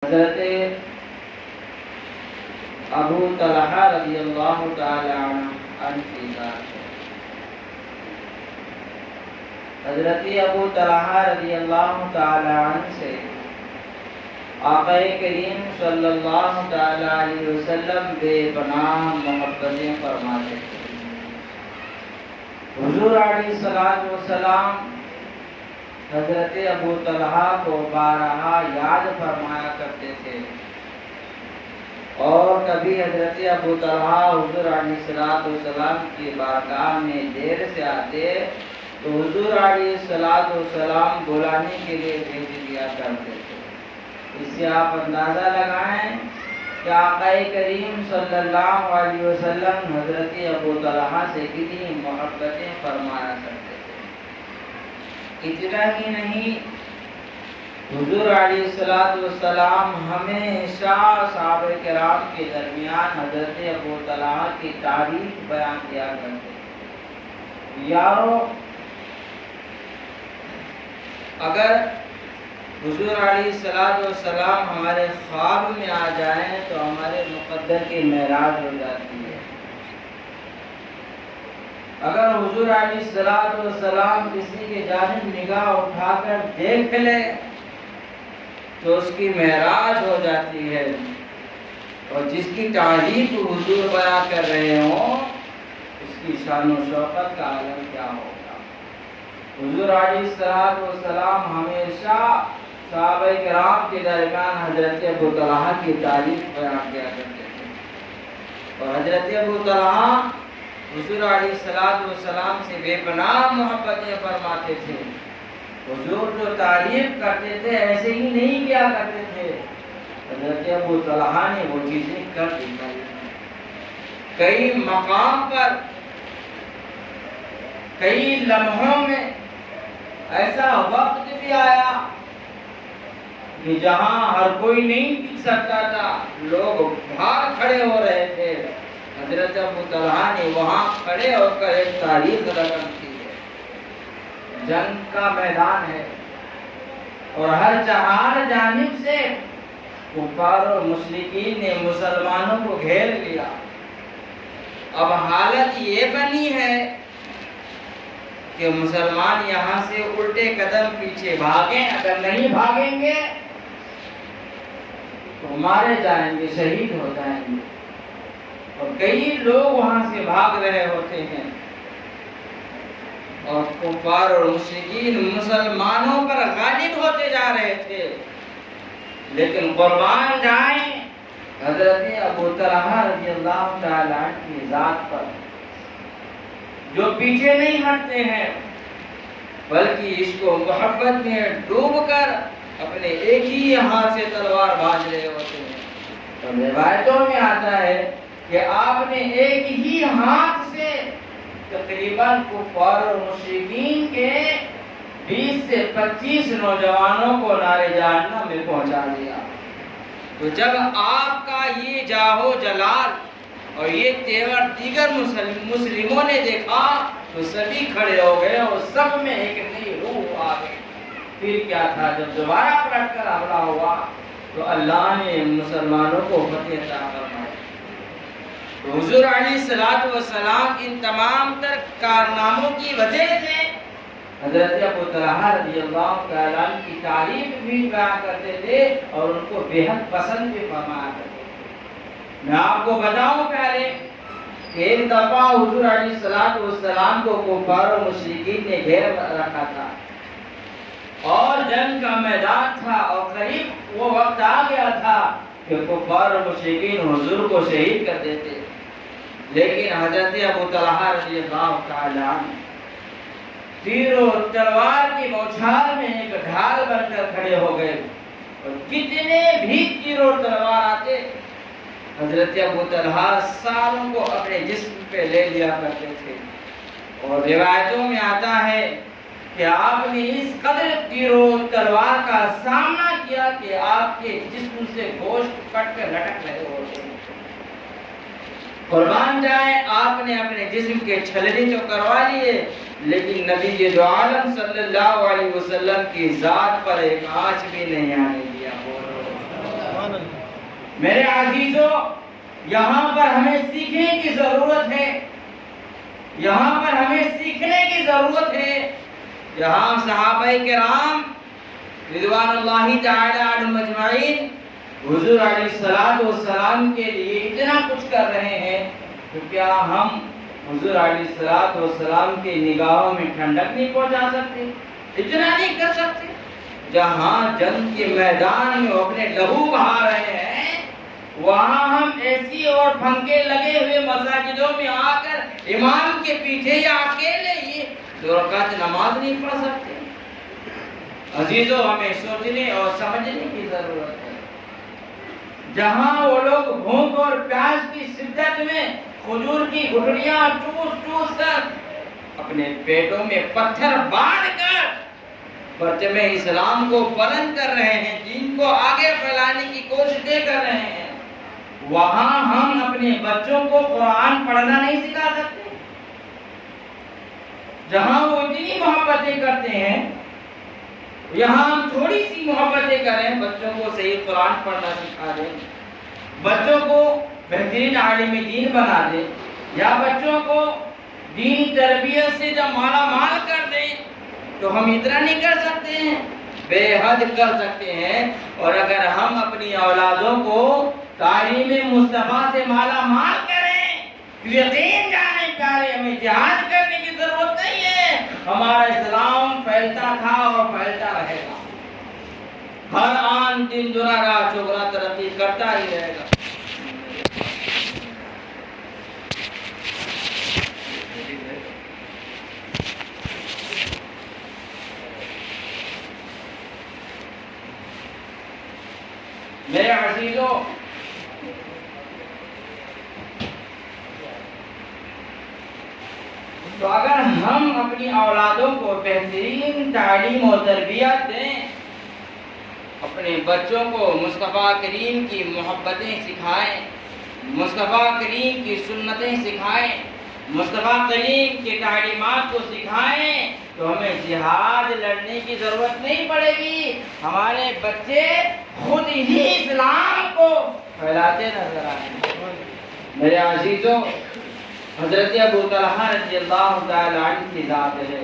حضرت ابو طلحہ رضی اللہ تعالی عنہ کی ذات ہے۔ حضرت ابو طلحہ رضی اللہ تعالی عنہ سے آقا کریم صلی اللہ تعالی علیہ وسلم بے پناہ محبتیں فرماتے تھے۔ حضور علیہ السلام حضرت ابو طلحہ کو بارہا یاد فرمایا کرتے تھے، اور کبھی حضرت ابو طلحہ حضور علیہ السلام کی بارگاہ میں دیر سے آتے تو حضور علیہ السلام بلانے کے لیے بھیج دیا کرتے تھے۔ اس سے آپ اندازہ لگائیں کہ آقا کریم صلی اللہ علیہ وسلم حضرت ابو طلحہ سے کتنی محبتیں فرمایا کرتے تھے۔ اتنا ہی نہیں، حضور علیہ السلام ہمیشہ صحابہ کرام کے درمیان حضرت ابو طلحہ کی تعریف بیان کیا کرتے تھے۔ یارو، اگر حضور علیہ السلام ہمارے خواب میں آ جائیں تو ہمارے مقدر کی معراج ہو جاتی ہے۔ اگر حضور علیہ السلام کسی کے جانب نگاہ اٹھا کر دیکھ لے تو اس کی معراج ہو جاتی ہے، اور جس کی تعریف حضور بیان کر رہے ہوں اس کی شان و شوکت کا عالم کیا ہوگا۔ حضور علیہ السلام ہمیشہ صحابہ کرام کے درمیان حضرت ابو طلحہ کی تعریف بیان کیا کرتے تھے، اور حضرت ابو طلحہ حضور علیہ السلام سے بے پناہ محبتیں فرماتے تھے۔ حضور جو تعریف کرتے تھے ایسے ہی نہیں کیا کرتے تھے، حضرت ابو طلحہ نے وہ چیزیں کر دکھائی۔ کئی مقام پر، کئی لمحوں میں ایسا وقت بھی آیا کہ جہاں ہر کوئی نہیں ٹک سکتا تھا، لوگ باہر کھڑے ہو رہے تھے، حضرت ابو طلحہ نے وہاں کھڑے ہو کر ایک تاریخ رقم کی ہے۔ جنگ کا میدان ہے اور ہر چہار جانب سے کفار اور مشرکین نے مسلمانوں کو گھیر لیا۔ اب حالت یہ بنی ہے کہ مسلمان یہاں سے الٹے قدم پیچھے بھاگیں، اگر نہیں بھاگیں گے تو مارے جائیں گے، شہید ہو جائیں گے، اور کئی لوگ وہاں سے بھاگ رہے ہوتے ہیں، اور کفار اور مشرکین مسلمانوں پر غالب ہوتے جا رہے تھے۔ لیکن قربان جائیں حضرت ابو طلحہ رضی اللہ تعالی عنہ کی ذات پر، جو پیچھے نہیں ہٹتے ہیں بلکہ عشق و محبت میں ڈوب کر اپنے ایک ہی ہاتھ سے تلوار باز رہے ہوتے ہیں۔ تو روایتوں میں آتا ہے کہ آپ نے ایک ہی ہاتھ سے تقریباً کفار اور مشرکین کے 20 سے 25 نوجوانوں کو نار جہنم میں پہنچا دیا۔ تو جب آپ کا یہ جاہو جلال اور یہ تیور دیگر مسلموں نے دیکھا تو سبھی کھڑے ہو گئے اور سب میں ایک نئی روح آ گئی۔ پھر کیا تھا، جب دوبارہ پلٹ کر حملہ ہوا تو اللہ نے مسلمانوں کو فتح عطا فرمائی۔ تو حضور علیہ السلام ان تمام تر کارناموں کی وجہ سے حضرت ابو طلحہ رضی اللہ تعالی عنہ کی تعریف بھی بیان کرتے تھے اور ان کو بے حد پسند بھی فرمایا کرتے تھے۔ میں آپ کو بتاؤں پہلے کہ ایک دفعہ حضور علیہ السلام کو کفار و مشرکین نے گھیر رکھا تھا اور جنگ کا میدان تھا، اور قریب وہ وقت آ گیا تھا کہ کفار و مشرکین حضور کو شہید کر دیتے، لیکن حضرت ابو طلحہ رضی اللہ تعالی عنہ تیر و تلوار کی بوچھار میں ایک ڈھال بن کر کھڑے ہو گئے، اور کتنے بھی تیر و تلوار آتے حضرت ابو طلحہ ساروں کو اپنے جسم پہ لے لیا کرتے تھے۔ اور روایتوں میں آتا ہے کہ آپ نے اس قدر تیر و تلوار کا سامنا کیا کہ آپ کے جسم سے گوشت کٹ کر لٹک رہے ہوتے ہیں۔ قربان جائیں، آپ نے اپنے جسم کے چھلنی تو کروا لیے، لیکن نبی دو عالم صلی اللہ علیہ وسلم کی ذات پر ایک آنچ بھی نہیں آنے دیا۔ میرے عزیزوں، یہاں پر ہمیں سیکھنے کی ضرورت ہے، یہاں پر ہمیں سیکھنے کی ضرورت ہے۔ یہاں صحابہ کرام رضوان اللہ تعالی عنہم اجمعین حضور علیہ السلام کے لیے اتنا کچھ کر رہے ہیں، تو کیا ہم حضور علیہ السلام کی نگاہوں میں ٹھنڈک نہیں پہنچا سکتے؟ اتنا نہیں کر سکتے؟ جہاں جنگ کے میدان میں وہ اپنے لہو بہا رہے ہیں، وہاں ہم ایسی اور پھنکے لگے ہوئے مساجدوں میں آ کر امام کے پیچھے یا اکیلے یہ 2 رکعت نماز نہیں پڑھ سکتے؟ عزیزوں، ہمیں سوچنے اور سمجھنے کی ضرورت ہے۔ جہاں وہ لوگ بھوک اور پیاس کی شدت میں کھجور کی گٹھلیاں چوس چوس کر اپنے پیٹوں میں پتھر باندھ کر پرچم اسلام کو بلند کر رہے ہیں، دین کو آگے پھیلانے کی کوششیں کر رہے ہیں، وہاں ہم اپنے بچوں کو قرآن پڑھنا نہیں سکھا سکتے؟ جہاں وہ اتنی محبتیں کرتے ہیں، یہاں ہم تھوڑی سی محبتیں کریں، بچوں کو صحیح قرآن پڑھنا سکھا دیں، بچوں کو بہترین عالم دین بنا دیں، یا بچوں کو دینی تربیت سے جب مالا مال کر دیں، تو ہم اتنا نہیں کر سکتے ہیں؟ بے حد کر سکتے ہیں۔ اور اگر ہم اپنی اولادوں کو تعلیم مصطفیٰ سے مالا مال کریں، یقین جانے پیارے، ہمیں جہاد کرنے کی ضرورت نہیں ہے۔ ہمارا اسلام پھیلتا تھا اور پھیلتا رہے گا، ہر آن دن دنا راہ چوگنا ترقی کرتا ہی رہے گا۔ میرے عزیزوں، تو اگر ہم اپنی اولادوں کو بہترین تعلیم و تربیت دیں، اپنے بچوں کو مصطفیٰ کریم کی محبتیں سکھائیں، مصطفیٰ کریم کی سنتیں سکھائیں، مصطفیٰ کریم کی تعلیمات کو سکھائیں، تو ہمیں جہاد لڑنے کی ضرورت نہیں پڑے گی۔ ہمارے بچے خود ہی اسلام کو پھیلاتے نظر آئیں گے۔ میرے عزیزوں، حضرت ابو طلحہ رضی اللہ تعالی عنہ کی ذات ہے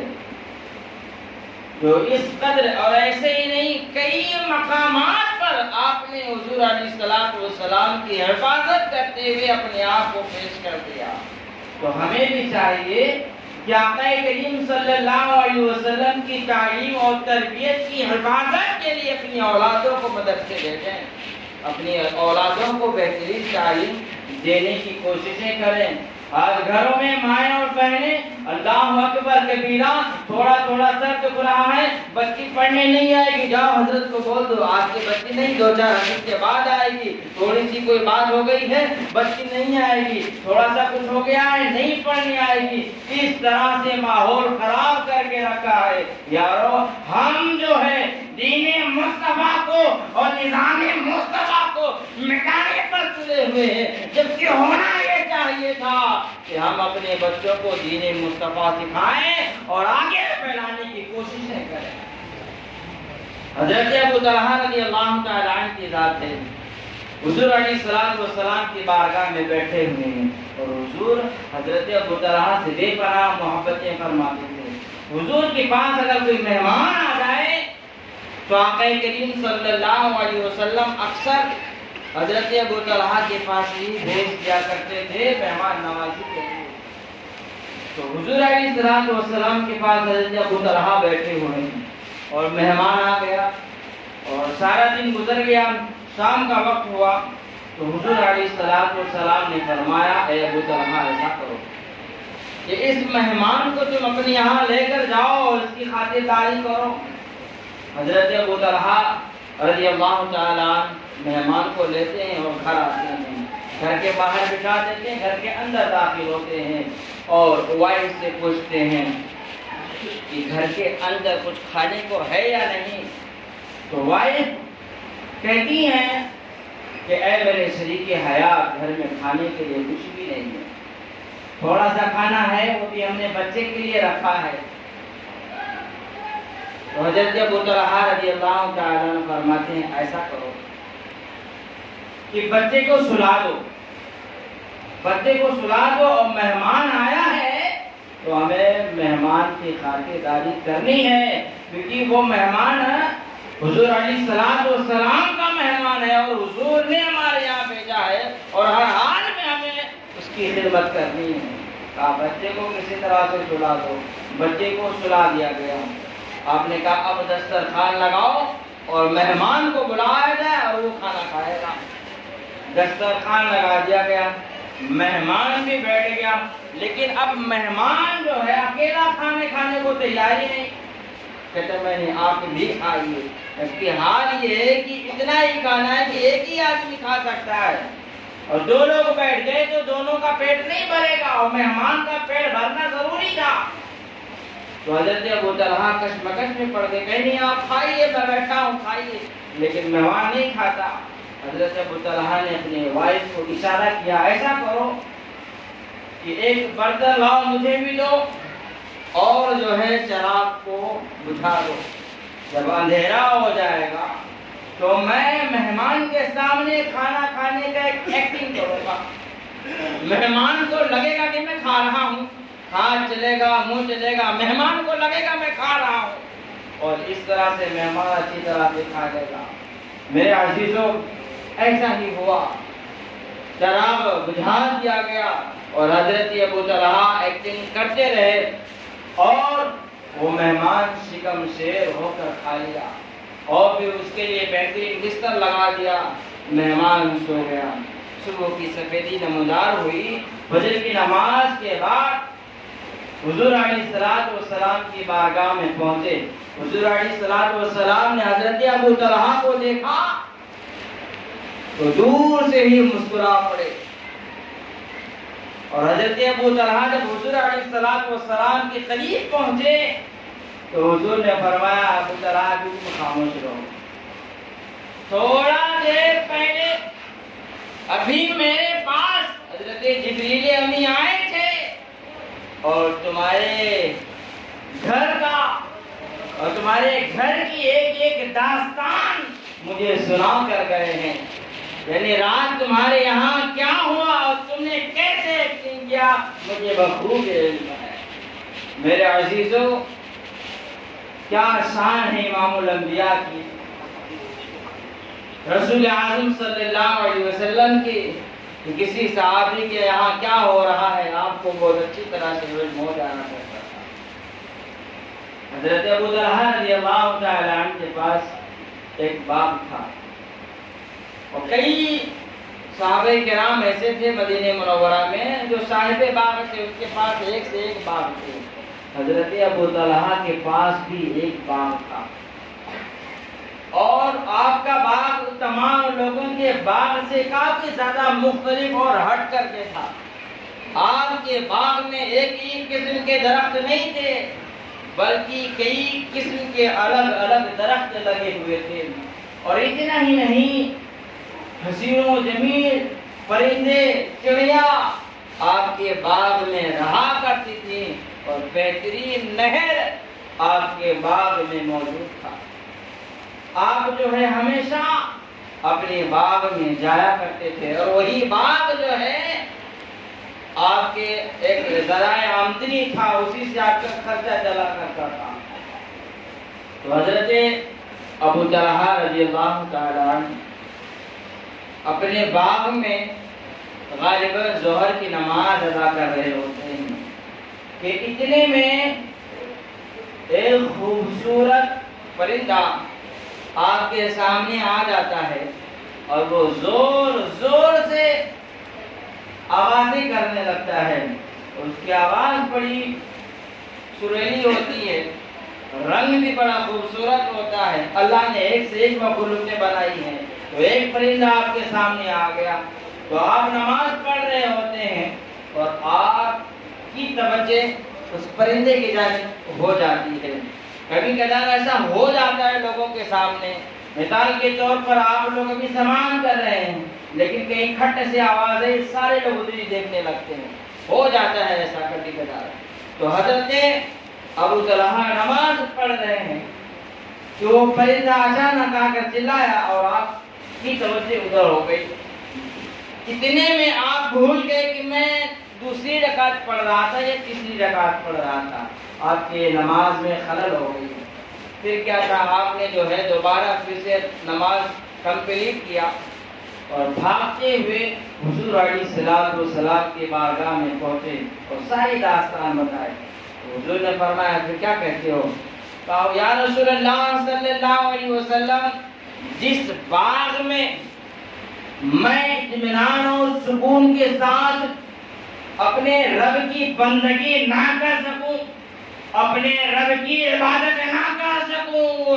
جو اس قدر، اور ایسے ہی نہیں، کئی مقامات پر آپ نے حضور علیہ السلام کی حفاظت کرتے ہوئے اپنے آپ کو پیش کر دیا۔ تو ہمیں بھی چاہیے کہ آقا کریم صلی اللہ علیہ وسلم کی تعلیم اور تربیت کی حفاظت کے لیے اپنی اولادوں کو مدرسے بھیجیں، اپنی اولادوں کو بہترین تعلیم دینے کی کوششیں کریں۔ آج گھروں میں مائیں اور بہنیں اللہ اکبر کبیرہ، تھوڑا تھوڑا سر دکھ رہا ہے، بچی پڑھنے نہیں آئے گی، جاؤ حضرت کو بول دو، آج کی بچی نہیں، 2-4 حدیث کے بعد آئے گی، تھوڑی سی کوئی بات ہو گئی ہے، بچی نہیں آئے گی، تھوڑا سا کچھ ہو گیا ہے، نہیں پڑھنے آئے گی۔ اس طرح سے ماحول خراب کر کے رکھا ہے۔ یارو، ہم جو ہے دین مصطفیٰ کو اور نظام مصطفیٰ کو مٹانے پر تلے ہوئے ہیں، جبکہ ہونا یہ چاہیے تھا کہ ہم اپنے بچوں کو دین مصطفیٰ سکھائیں اور آگے پھیلانے کی کوششیں کریں۔ حضرت ابو طلحہ رضی اللہ تعالی عنہ کی ذات ہے، حضور علیہ السلام کی بارگاہ میں بیٹھے ہوئے ہیں، اور حضور حضرت ابو طلحہ سے بے پناہ محبتیں فرماتے تھے۔ حضور کے پاس اگر کوئی مہمان آ جائے تو آقا کریم صلی اللہ علیہ وسلم اکثر حضرت ابو طلحہ کے پاس ہی بھیج دیا کرتے تھے مہمان نوازی کے لیے۔ تو حضور علیہ السلام کے پاس حضرت ابو طلحہ بیٹھے ہوئے ہیں، اور مہمان آ گیا اور سارا دن گزر گیا، شام کا وقت ہوا، تو حضور علیہ السلام نے فرمایا، اے ابو طلحہ ایسا کرو کہ اس مہمان کو تم اپنے یہاں لے کر جاؤ اور اس کی خاطرداری کرو۔ حضرت ابو طلحہ رضی اللہ تعالیٰ مہمان کو لیتے ہیں اور گھر آتے ہیں، گھر کے باہر بٹھا دیتے ہیں، گھر کے اندر داخل ہوتے ہیں اور وائف سے پوچھتے ہیں کہ گھر کے اندر کچھ کھانے کو ہے یا نہیں۔ تو وائف کہتی ہیں کہ اے میرے شریک حیات، گھر میں کھانے کے لیے کچھ بھی نہیں ہے، تھوڑا سا کھانا ہے، وہ بھی ہم نے بچے کے لیے رکھا ہے۔ تو حضرت ابو طلحہ رضی اللہ تعالیٰ عنہ فرماتے ہیں، ایسا کرو کہ بچے کو سلا دو، بچے کو سلا دو، اور مہمان آیا ہے تو ہمیں مہمان کی خاطرداری کرنی ہے، کیونکہ وہ مہمان حضور علیہ السلام کا مہمان ہے، اور حضور نے ہمارے یہاں بھیجا ہے، اور ہر حال میں ہمیں اس کی خدمت کرنی ہے۔ کہا بچے کو کسی طرح سے سلا دو، بچے کو سلا دیا گیا۔ آپ نے کہا اب دسترخوان لگاؤ اور مہمان کو بلایا جائے اور وہ کھانا کھائے گا۔ دسترخوان لگا دیا گیا، مہمان بھی بیٹھ گیا، لیکن اب مہمان جو ہے اکیلا کھانے کو تیاری نہیں، کہتے میں نے آپ بھی کھائیے، جبکہ حال یہ ہے کہ اتنا ہی کھانا ہے کہ ایک ہی آدمی کھا سکتا ہے، اور دو لوگ بیٹھ گئے تو دونوں کا پیٹ نہیں بھرے گا، اور مہمان کا پیٹ بھرنا ضروری تھا۔ تو حضرت ابو طلحہ کشمکش میں پڑ گئے، کہیں نہیں آپ کھائیے، میں بیٹھا ہوں کھائیے، لیکن مہمان نہیں کھاتا۔ حضرت ابو طلحہ نے اپنے وائف کو اشارہ کیا، ایسا کرو کہ ایک برتن لاؤ مجھے بھی دو، اور جو ہے چراغ کو بجھا دو، جب اندھیرا ہو جائے گا تو میں مہمان کے سامنے کھانا کھانے کا ایک ایکٹنگ کروں گا، مہمان کو لگے گا کہ میں کھا رہا ہوں، ہاتھ چلے گا، منہ چلے گا، مہمان کو لگے گا میں کھا رہا ہوں، اور اس طرح سے مہمان اچھی طرح سے کھا لے گا۔ میرے عزیزوں ایسا ہی ہوا، چراغ بجھا دیا گیا، اور حضرت ابو طلحہ ایکٹنگ کرتے رہے، اور وہ مہمان شکم شیر ہو کر کھا لیا، اور پھر اس کے لیے بہترین بستر لگا دیا، مہمان سو گیا۔ صبح کی سفیدی نمودار ہوئی، فجر کی نماز کے بعد حضور علیہ السلام کی بارگاہ میں پہنچے۔ حضور علیہ السلام نے حضرت ابو طلحہ کو دیکھا تو دور سے ہی مسکرا پڑے، اور حضرت ابو طلحہ جب حضور علیہ السلام کے قریب پہنچے تو حضور نے فرمایا ابو طلحہ تم خاموش رہو، تھوڑا دیر پہلے ابھی میرے پاس حضرت جبریل امی آئے تھے، اور تمہارے گھر کا اور تمہارے گھر کی ایک ایک داستان مجھے سنا کر گئے ہیں، یعنی رات تمہارے یہاں کیا ہوا اور تم نے کیسے ایکٹنگ کیا مجھے بخوب علم ہے۔ میرے عزیزوں کیا شان ہے امام الانبیاء کی، رسول اعظم صلی اللہ علیہ وسلم کی، کہ کسی صحابی کے یہاں کیا ہو رہا ہے آپ کو بہت اچھی طرح سے علم ہو جانا چاہتا تھا۔ حضرت ابو طلحہ رضی اللہ تعالی عنہ کے پاس ایک باغ تھا، اور کئی صحابہ کرام ایسے تھے مدینہ منورہ میں جو صاحب باغ تھے، اس کے پاس ایک سے ایک باغ تھے۔ حضرت ابو طلحہ کے پاس بھی ایک باغ تھا، اور آپ کا باغ تمام لوگوں کے باغ سے کافی زیادہ مختلف اور ہٹ کر کے تھا۔ آپ کے باغ میں ایک ہی قسم کے درخت نہیں تھے، بلکہ کئی قسم کے الگ الگ درخت لگے ہوئے تھے، اور اتنا ہی نہیں، حسین و جمیل پرندے چڑیا آپ کے باغ میں رہا کرتی تھی، اور بہترین نہر آپ کے باغ میں موجود تھا۔ آپ جو ہے ہمیشہ اپنے باغ میں جایا کرتے تھے، اور وہی باغ جو ہے آپ کے ایک ذرائع آمدنی تھا، اسی سے آپ کا خرچہ چلا کرتا تھا۔ تو حضرت ابو طلحہ رضی اللہ تعالی عنہ اپنے باغ میں غالباً ظہر کی نماز ادا کر رہے ہوتے ہیں کہ اتنے میں ایک خوبصورت پرندہ آپ کے سامنے آ جاتا ہے، اور وہ زور زور سے آوازیں کرنے لگتا ہے، اور اس کی آواز بڑی سریلی ہوتی ہے، رنگ بھی بڑا خوبصورت ہوتا ہے۔ اللہ نے ایک سے ایک مخلوقیں بنائی ہیں، تو ایک پرندہ آپ کے سامنے آ گیا تو آپ نماز پڑھ رہے ہوتے ہیں، اور آپ کی توجہ اس پرندے کی جانب ہو جاتی ہے۔ کبھی کبھار ایسا ہو جاتا ہے لوگوں کے سامنے، مثال کے طور پر آپ لوگ ابھی سامان کر رہے ہیں، لیکن کہیں کھٹ سے آوازیں سارے لوگ ادھر ہی دیکھنے لگتے ہیں، ہو جاتا ہے ایسا کبھی کبھار۔ تو حضرت ابو طلحہ نماز پڑھ رہے ہیں کہ وہ پرندہ اچانک آ کر چلایا، اور آپ کی توجہ ادھر ہو گئی، اتنے میں آپ بھول گئے کہ میں دوسری رکعت پڑھ رہا تھا یا تیسری رکعت پڑھ رہا تھا، آپ کی نماز میں خلل ہو گئی۔ پھر کیا تھا، آپ نے جو ہے دوبارہ پھر سے نماز کمپلیٹ کیا اور بھاگتے ہوئے حضور علیہ الصلوۃ والسلام کی بارگاہ میں پہنچے اور ساری داستان بتائے۔ حضور نے فرمایا پھر کیا کہتے ہو؟ کہا یا رسول اللہ صلی اللہ علیہ وسلم، جس باغ میں میں اطمینان اور سکون کے ساتھ اپنے رب کی بندگی نہ کر سکوں، اپنے رب کی عبادت نہ کر سکوں،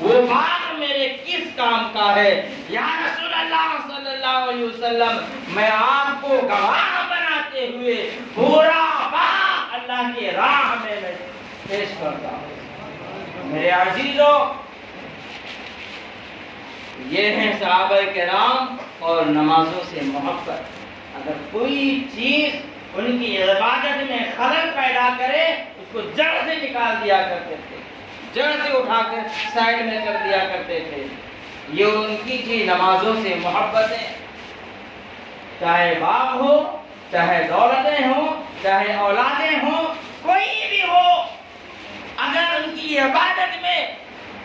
وہ باغ میرے کس کام کا ہے؟ یا رسول اللہ صلی اللہ علیہ وسلم، میں آپ کو گواہ بناتے ہوئے پورا باغ اللہ کی راہ میں پیش کرتا ہوں۔ میرے عزیزو، یہ ہیں صحابہ کرام اور نمازوں سے محبت۔ اگر کوئی چیز ان کی عبادت میں خلل پیدا کرے، اس کو جڑ سے نکال دیا کرتے تھے، جڑ سے اٹھا کر سائڈ میں کر دیا کرتے تھے۔ یہ ان کی تھی نمازوں سے محبتیں، چاہے باغ ہو، چاہے دولتیں ہوں، چاہے اولادیں ہوں، کوئی بھی ہو، اگر ان کی عبادت میں،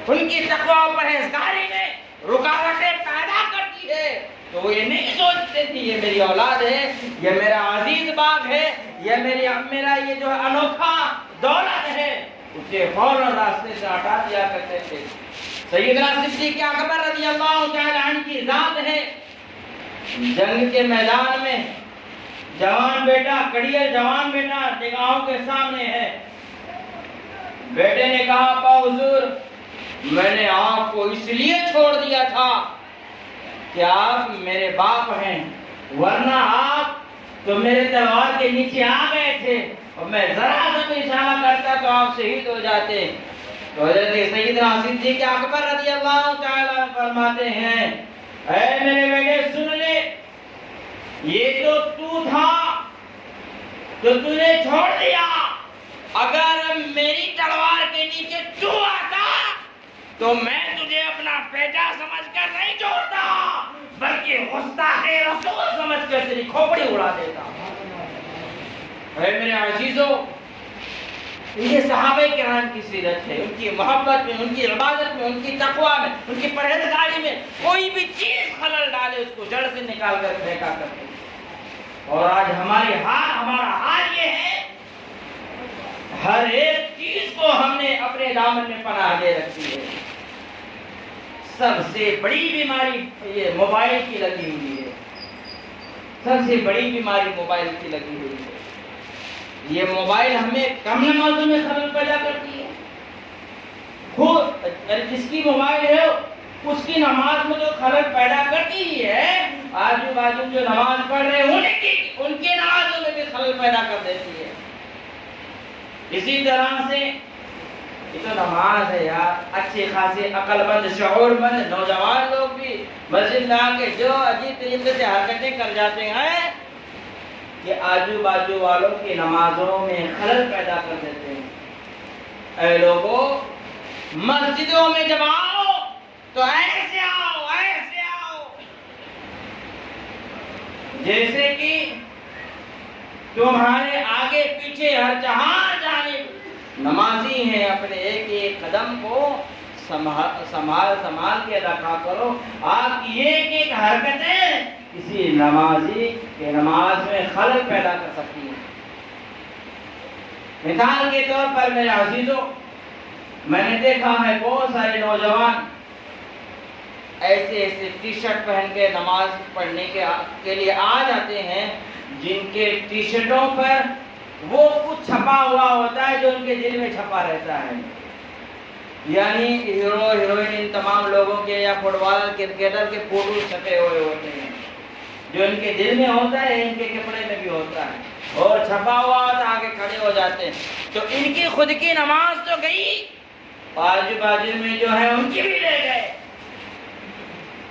ان کی تقوی و پرہیزگاری میں رکاوٹیں پیدا کرتی ہے تو وہ یہ نہیں سوچتے تھے یہ میری اولاد ہے، یہ میرا عزیز باغ ہے، یہ میرا یہ جو انوکھا دولت ہے، اسے فوراً راستے سے ہٹا دیا کرتے تھے۔ سیدنا صدیق اکبر رضی اللہ تعالی عنہ کی ذات ہے، جنگ کے میدان میں جوان بیٹا، کڑیل جوان بیٹا نگاہوں کے سامنے ہے۔ بیٹے نے کہا ابا حضور، میں نے آپ کو اس لیے چھوڑ دیا تھا کہ آپ میرے باپ ہیں، ورنہ آپ تو میرے تلوار کے نیچے آ گئے تھے اور میں ذرا سا بھی اشارہ کرتا تو آپ شہید ہو جاتے۔ تو حضرت سیدنا صدیق اکبر رضی اللہ تعالیٰ فرماتے ہیں، اے میرے بیٹے سن لے، یہ جو تو تھا جو تو نے چھوڑ دیا، اگر میری تلوار کے نیچے تو آتا تو میں تجھے اپنا بیٹا سمجھ کر نہیں چھوڑتا، بلکہ گستاخ رسول سمجھ کر تیری کھوپڑی اڑا دیتا۔ اے میرے عزیزو، یہ صحابہ کرام کی سیرت ہے، ان کی محبت میں، ان کی عبادت میں، ان کی تقوی میں، ان کی پرہیزگاری میں کوئی بھی چیز خلل ڈالے اس کو جڑ سے نکال کر پھینکا کرتے۔ اور آج ہمارا حال یہ ہے، ہر ایک چیز کو ہم نے اپنے دامن میں پناہ دے رکھی ہے۔ سب سے بڑی بیماری یہ موبائل کی لگی ہوئی ہے، سب سے بڑی بیماری موبائل کی لگی ہوئی ہے۔ یہ موبائل ہمیں کم نمازوں میں خلل پیدا کرتی ہے۔ خود جس کی موبائل ہے اس کی نماز میں جو خلل پیدا کرتی ہی ہے، آجو باجو جو نماز پڑھ رہے ہیں ان کی نمازوں میں بھی خلل پیدا کر دیتی ہے۔ اسی طرح سے یہ تو نماز ہے یار، اچھے خاصے عقل مند شعور مند نوجوان لوگ بھی مسجد میں آ کے جو عجیب طریقے سے حرکتیں کر جاتے ہیں کہ آجو باجو والوں کی نمازوں میں خلل پیدا کر دیتے ہیں۔ اے لوگوں، مسجدوں میں جب آؤ تو ایسے آؤ، ایسے آؤ جیسے کہ تمہارے آگے پیچھے ہر جہاں جانب نمازی ہیں، اپنے ایک ایک قدم کو سنبھال کے رکھا کرو۔ آپ کی ایک ایک حرکتیں کسی نمازی کے نماز میں خلل پیدا کر سکتی ہیں۔ مثال کے طور پر میرے عزیزوں، میں نے دیکھا ہے بہت سارے نوجوان ایسے ٹی شرٹ پہن کے نماز پڑھنے کے لیے آ جاتے ہیں جن کے ٹی شرٹوں پر وہ کچھ چھپا ہوا ہوتا ہے جو ان کے دل میں چھپا رہتا ہے۔ یعنی ہیرو ہیروئن ان تمام لوگوں کے یا فٹ بالر کرکٹر کے فوٹو چھپے ہوئے ہوتے ہیں، جو ان کے دل میں ہوتا ہے ان کے کپڑے میں بھی ہوتا ہے، اور چھپا ہوا ہوتا ہے آگے کھڑے ہو جاتے ہیں۔ تو ان کی خود کی نماز تو گئی، آجو باجو میں جو ہے ان کی بھی لے گئے۔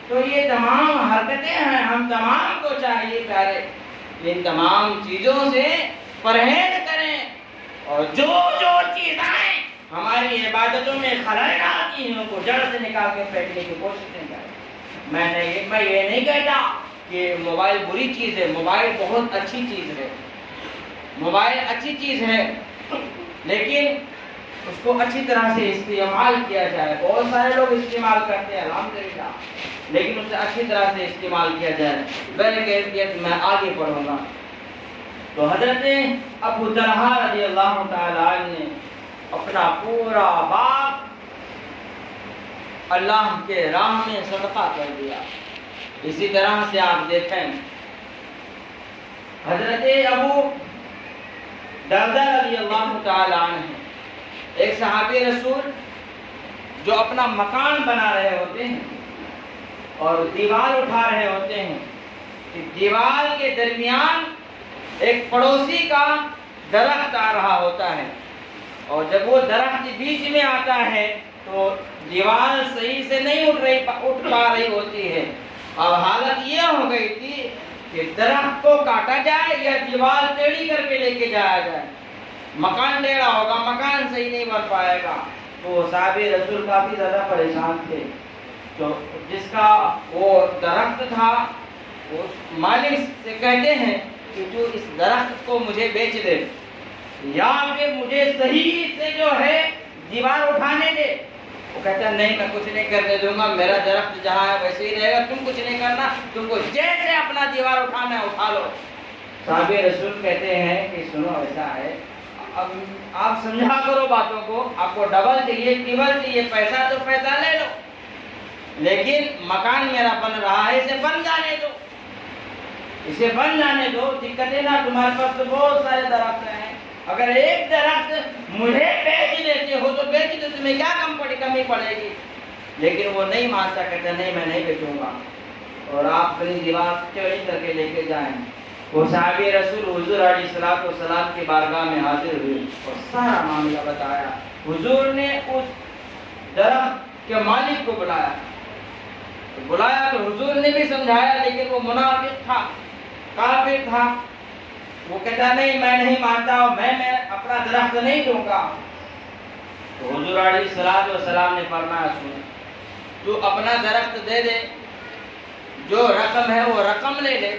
تو یہ تمام حرکتیں ہیں، ہم تمام کو چاہیے پیارے ان تمام چیزوں سے پرہیز کریں، اور جو چیزیں ہماری عبادتوں میں خلل ڈالتی ہیں ان کو جڑ سے نکال کے پھینکنے کی کوشش کریں۔ میں یہ نہیں کہتا کہ موبائل بری چیز ہے، موبائل بہت اچھی چیز ہے، موبائل اچھی چیز ہے، لیکن اس کو اچھی طرح سے استعمال کیا جائے۔ بہت سارے لوگ استعمال کرتے ہیں الحمدللہ، لیکن اسے اچھی طرح سے استعمال کیا جائے۔ بہرکیفیت میں آگے پڑھوں گا۔ تو حضرت ابو طلحہ رضی اللہ تعالی عنہ نے اپنا پورا باغ اللہ کے راہ میں صدقہ کر دیا۔ اسی طرح سے آپ دیکھیں حضرت ابو دردہ رضی اللہ تعالی عنہ، ایک صحابی رسول جو اپنا مکان بنا رہے ہوتے ہیں اور دیوار اٹھا رہے ہوتے ہیں، دیوار کے درمیان ایک پڑوسی کا درخت آ رہا ہوتا ہے، اور جب وہ درخت بیچ میں آتا ہے تو دیوار صحیح سے نہیں اٹھ پا رہی ہوتی ہے۔ اب حالت یہ ہو گئی تھی کہ درخت کو کاٹا جائے یا دیوار ٹیڑھی کر کے لے کے جایا جائے، مکان ٹیڑھا ہوگا، مکان صحیح نہیں بن پائے گا۔ تو صحابی رسول کافی زیادہ پریشان تھے۔ تو جس کا وہ درخت تھا اس مالک سے کہتے ہیں کہ جو اس درخت کو مجھے بیچ دے یا پھر مجھے صحیح سے جو ہے دیوار اٹھانے دے۔ وہ کہتا ہے نہیں، میں کچھ نہیں کرنے دوں گا، میرا درخت جہاں ہے ویسے ہی رہے گا، تم کچھ نہیں کرنا، تم کو جیسے اپنا دیوار اٹھانا ہے اٹھا لو۔ صحابی رسول کہتے ہیں کہ سنو ایسا ہے، اب آپ سمجھا کرو باتوں کو، آپ کو ڈبل چاہیے ٹربل چاہیے، پیسہ تو پیسہ لے لو، لیکن مکان میرا بن رہا ہے، اسے بن جانے دو، اسے بن جانے دو، دقتیں نہ، تمہارے پاس تو بہت سارے درخت ہیں، اگر ایک درخت مجھے بیچ دیتے ہو تو بیچ دو، تمہیں کیا کمی پڑے گی۔ لیکن وہ نہیں مانتا، کہتا نہیں میں نہیں بیچوں گا، اور آپ اپنی دیوار چوری کر کے لے کے جائیں۔ وہ صحابی رسول حضور علیہ السلام کی بارگاہ میں حاضر ہوئے اور سارا معاملہ بتایا۔ حضور نے اس درخت کے مالک کو بلایا تو حضور نے بھی سمجھایا، لیکن وہ منافق تھا، کافر تھا۔ وہ کہتا نہیں میں نہیں مانتا، میں اپنا درخت نہیں دوں گا۔ تو حضور علیہ السلام نے فرمایا سن، تو اپنا درخت دے دے، جو رقم ہے وہ رقم لے لے،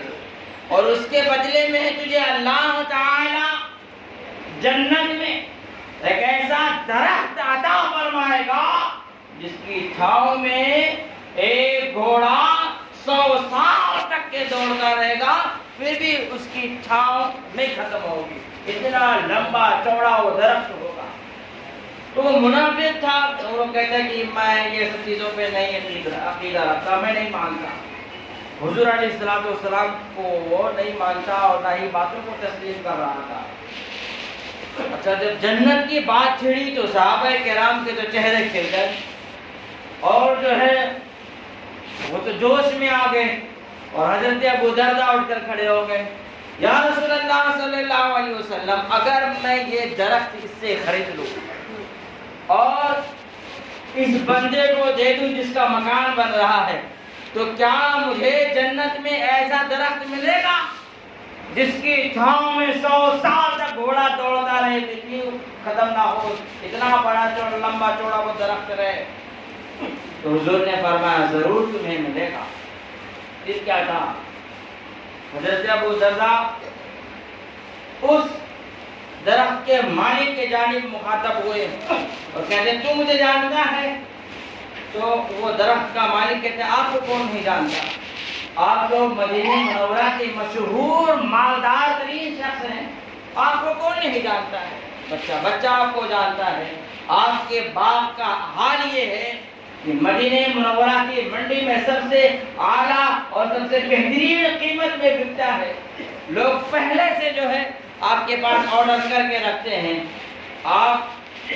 اور اس کے بدلے میں تجھے اللہ تعالی جنت میں ایک ایسا درخت عطا فرمائے گا جس کی چھاؤں میں ایک گھوڑا 100 سال تک کے دوڑتا رہے گا، پھر بھی اس کی چھاؤں نہیں ختم ہوگی، اتنا لمبا چوڑا وہ درخت ہوگا۔ تو وہ منافق تھا، وہ کہتا ہے کہ میں یہ سب چیزوں پہ نہیں عقیدہ رکھتا، میں نہیں مانتا۔ حضور علیہ السلام کو وہ نہیں مانتا اور نہ ہی باتوں کو تسلیم کر رہا تھا۔ اچھا جب جنت کی بات چھڑی تو صحابہ کرام کے تو چہرے کھل گئے، اور جو ہے وہ تو جوش میں آ گئے، اور حضرت ابو دردہ اٹھ کر کھڑے ہو گئے، یا رسول اللہ صلی اللہ علیہ وسلم، اگر میں یہ درخت اس سے خرید لوں اور اس بندے کو دے دوں جس کا مکان بن رہا ہے، تو کیا مجھے جنت میں ایسا درخت ملے گا جس کی چھاؤں میں 100 سال تک گھوڑا دوڑتا رہے، ختم نہ ہو، اتنا بڑا لمبا چوڑا وہ درخت رہے؟ تو حضور نے فرمایا ضرور تمہیں ملے گا۔ پھر کیا تھا؟ حضرت ابو دردہ اس درخت کے مالک کے جانب مخاطب ہوئے اور کہتے ہیں تو مجھے جانتا ہے؟ تو وہ درخت کا مالک کہتے ہیں آپ کو کون نہیں جانتا، آپ لوگ مدینہ منورہ کے مشہور مالدار ترین شخص ہیں، آپ کو کون نہیں جانتا ہے؟ بچہ آپ کو جانتا ہے۔ آپ کے باغ کا حال یہ ہے کہ مدینہ منورہ کی منڈی میں سب سے اعلیٰ اور سب سے بہترین قیمت میں بکتا ہے، لوگ پہلے سے جو ہے آپ کے پاس آرڈر کر کے رکھتے ہیں۔ آپ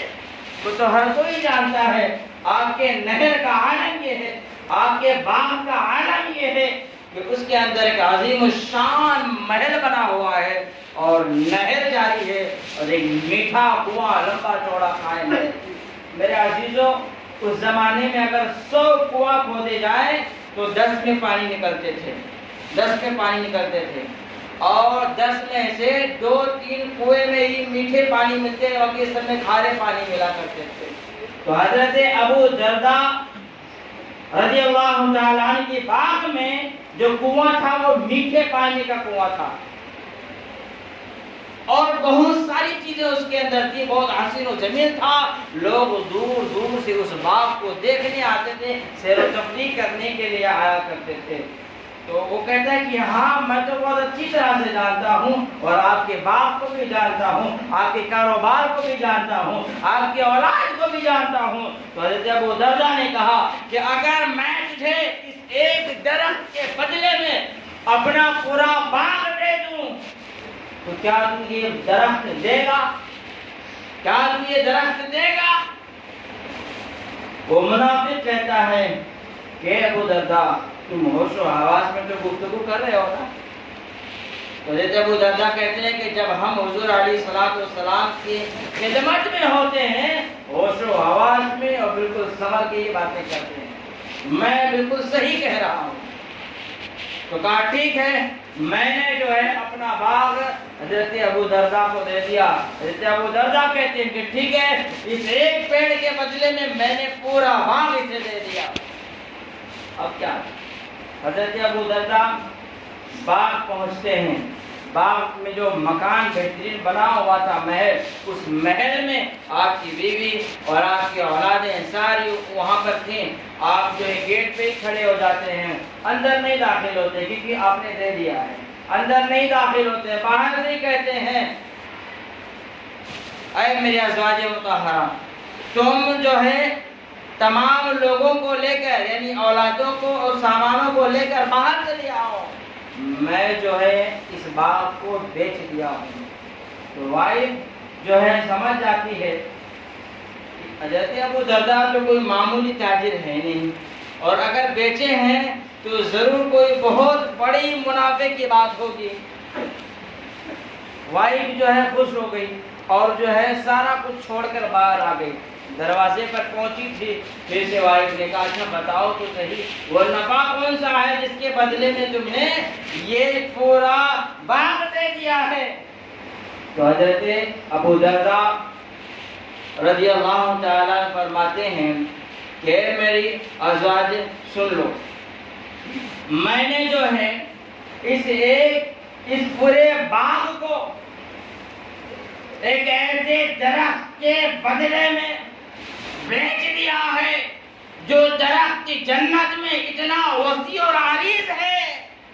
کو تو ہر کوئی جانتا ہے، آپ کے نہر کا عالم یہ ہے، آپ کے باغ کا عالم یہ ہے کہ اس کے اندر ایک عظیم الشان محل بنا ہوا ہے اور نہر جاری ہے اور ایک میٹھا کنواں لمبا چوڑا قائم ہے۔ میرے عزیزوں، اس زمانے میں اگر 100 کنواں کھودے جائیں تو 10 میں پانی نکلتے تھے، 10 میں پانی نکلتے تھے، اور 10 میں سے 2-3 کنویں میں ہی میٹھے پانی ملتے اور باقی سب میں کھارے پانی ملا کرتے تھے۔ تو حضرت ابو دردہ رضی اللہ تعالیٰ عنہ کے باغ میں جو کنواں تھا وہ میٹھے پانی کا کنواں تھا، اور بہت ساری چیزیں اس کے اندر تھی، بہت حسین و جمیل تھا. لوگ دور دور سے اس باغ کو دیکھنے آتے تھے، سیر و تفریح کرنے کے لیے آیا کرتے تھے. تو وہ کہتا ہے کہ ہاں میں تو بہت اچھی طرح سے جانتا ہوں، اور آپ کے باغ کو بھی جانتا ہوں، آپ کے کاروبار کو بھی جانتا ہوں، آپ کی اولاد کو بھی جانتا ہوں. تو حضرت ابو درداء نے کہا کہ اگر میں تجھے اس ایک درخت کے بدلے میں اپنا پورا باغ دے دوں تو کیا تو یہ درخت دے گا؟ کیا تو یہ درخت دے گا؟ وہ منافق کہتا ہے کہ ابو درداء تم ہوش و حواس میں تو گفتگو کر رہے ہو نا. تو حضرت ابو درداء کہتے ہیں کہ جب ہم حضور علیہ الصلوۃ والسلام کی خدمت میں ہوتے ہیں، ہوش و حواس میں، اور بالکل سمجھ کے یہ باتیں کرتے ہیں، میں بالکل صحیح کہہ رہا ہوں. تو کہا ٹھیک ہے، میں نے جو ہے اپنا باغ حضرت ابو درداء کو دے دیا. حضرت ابو درداء کہتے ہیں کہ ٹھیک ہے، اس ایک پیڑ کے بدلے میں نے پورا باغ اسے دے دیا. اب کیا؟ حضرت ابو درداء باغ پہنچتے ہیں. باغ میں جو مکان بہترین بنا ہوا تھا، محل، اس محل میں آپ کی بیوی اور آپ کی اولادیں ساری وہاں پر تھیں. آپ جو ہے گیٹ پہ ہی کھڑے ہو جاتے ہیں، اندر نہیں داخل ہوتے کیونکہ آپ نے دے دیا ہے. اندر نہیں داخل ہوتے، باہر سے کہتے ہیں اے میرے ازواج مطہرہ، تم جو ہے تمام لوگوں کو لے کر، یعنی اولادوں کو اور سامانوں کو لے کر باہر چلے آؤ، میں جو ہے اس باغ کو بیچ دیا ہوں. تو وائف جو ہے سمجھ جاتی ہے کہ حضرت ابو درداء تو کوئی معمولی تاجر ہے نہیں، اور اگر بیچے ہیں تو ضرور کوئی بہت بڑی منافع کی بات ہوگی. وائف جو ہے خوش ہو گئی اور جو ہے سارا کچھ چھوڑ کر باہر آ گئی. دروازے پر پہنچی تھی، پھر سے وائف نے کہا اچھا بتاؤ تو صحیح، وہ نفع کون سا ہے جس کے بدلے میں تم نے یہ پورا باغ دے دیا ہے؟ تو حضرت ابو درداء رضی اللہ تعالیٰ فرماتے ہیں کہ میری ازواج سن لو، میں نے جو ہے اس پورے باغ کو ایک ایسے درخت کے بدلے میں بیچ دیا ہے جو درخت کی جنت میں اتنا وسیع اور عریض ہے،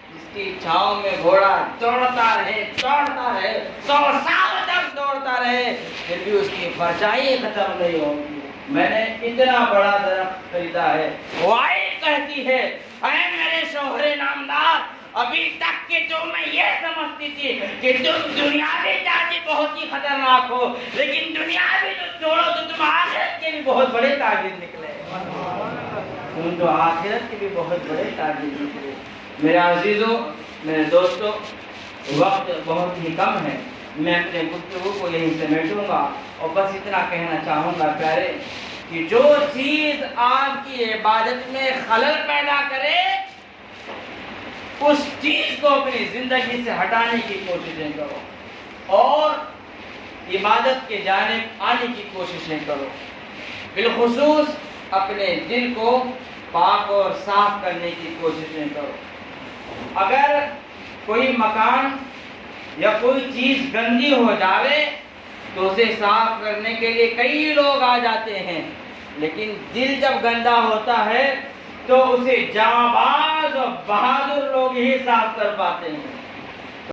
جس کی چھاؤں میں گھوڑا دوڑتا رہے 100 سال تک دوڑتا رہے، پھر بھی اس کی پرچائی ختم نہیں ہوگی. میں نے اتنا بڑا درخت خریدا ہے. وائف کہتی ہے اے میرے شوہر نامدار، ابھی تک کہ تو میں یہ سمجھتی تھی کہ تم دنیاوی تاجر بہت ہی خطرناک ہو، لیکن دنیاوی تو چھوڑو تو تم آخرت کے بھی بہت بڑے تاجر نکلے. تم تو آخرت کے بھی بہت بڑے تاجر نکلے. میرے عزیزوں، میرے دوستوں، وقت بہت ہی کم ہے، میں اپنے گفتگو کو یہیں سمیٹوں گا اور بس اتنا کہنا چاہوں گا پیارے کہ جو چیز آپ کی عبادت میں خلل پیدا کرے اس چیز کو اپنی زندگی سے ہٹانے کی کوششیں کرو اور عبادت کے جانب آنے کی کوششیں کرو. بالخصوص اپنے دل کو پاک اور صاف کرنے کی کوششیں کرو. اگر کوئی مکان یا کوئی چیز گندی ہو جاوے تو اسے صاف کرنے کے لیے کئی لوگ آ جاتے ہیں، لیکن دل جب گندا ہوتا ہے تو اسے جانباز اور بہادر لوگ ہی صاف کر پاتے ہیں.